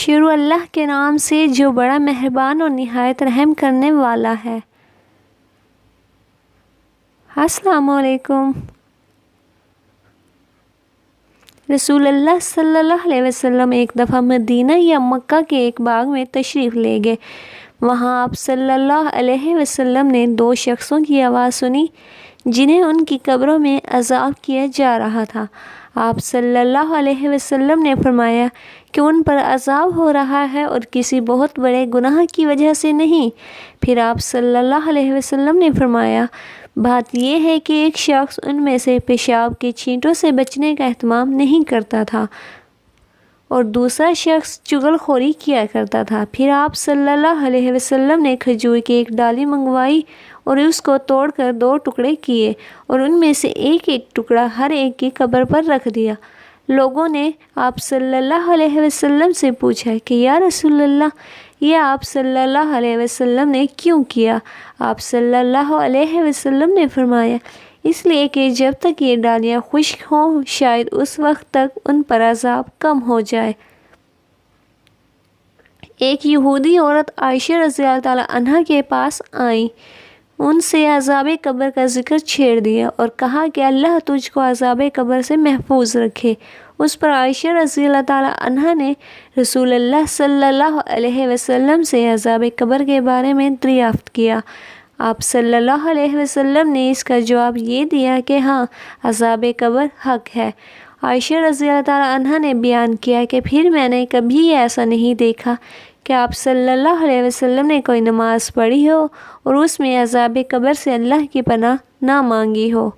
شروع اللہ کے نام سے جو بڑا مہربان اور نہایت رحم کرنے والا ہے۔ السلام علیکم۔ رسول اللہ صلی اللہ علیہ وسلم ایک دفعہ مدینہ یا مکہ کے ایک باغ میں تشریف لے گئے۔ وہاں آپ صلی اللہ علیہ وسلم نے 2 شخصوں کی آواز سنی جنہیں ان کی قبروں میں عذاب کیا جا رہا تھا۔ آپ صلی اللہ علیہ وسلم نے فرمایا کہ ان پر عذاب ہو رہا ہے اور کسی بہت بڑے گناہ کی وجہ سے نہیں۔ پھر آپ صلی اللہ علیہ وسلم نے فرمایا، بات یہ ہے کہ ایک شخص ان میں سے پیشاب کے چھینٹوں سے بچنے کا اہتمام نہیں کرتا تھا اور دوسرا شخص چغل خوری کیا کرتا تھا۔ پھر آپ صلی اللہ علیہ وسلم نے کھجور کی ایک ڈالی منگوائی اور اس کو توڑ کر 2 ٹکڑے کیے اور ان میں سے ایک ٹکڑا ہر ایک کی قبر پر رکھ دیا۔ لوگوں نے آپ صلی اللہ علیہ وسلم سے پوچھا کہ یا رسول اللہ، یہ آپ صلی اللہ علیہ وسلم نے کیوں کیا؟ آپ صلی اللہ علیہ وسلم نے فرمایا، اس لیے کہ جب تک یہ ڈالیاں خشک ہوں شاید اس وقت تک ان پر عذاب کم ہو جائے۔ ایک یہودی عورت عائشہ رضی اللہ تعالی عنہا کے پاس آئیں، ان سے عذاب قبر کا ذکر چھیڑ دیا اور کہا کہ اللہ تجھ کو عذاب قبر سے محفوظ رکھے۔ اس پر عائشہ رضی اللہ تعالی عنہا نے رسول اللہ صلی اللہ علیہ وسلم سے عذاب قبر کے بارے میں دریافت کیا۔ آپ صلی اللہ علیہ وسلم نے اس کا جواب یہ دیا کہ ہاں، عذاب قبر حق ہے۔ عائشہ رضی اللہ تعالی عنہا نے بیان کیا کہ پھر میں نے کبھی ایسا نہیں دیکھا کہ آپ صلی اللہ علیہ وسلم نے کوئی نماز پڑھی ہو اور اس میں عذاب قبر سے اللہ کی پناہ نہ مانگی ہو۔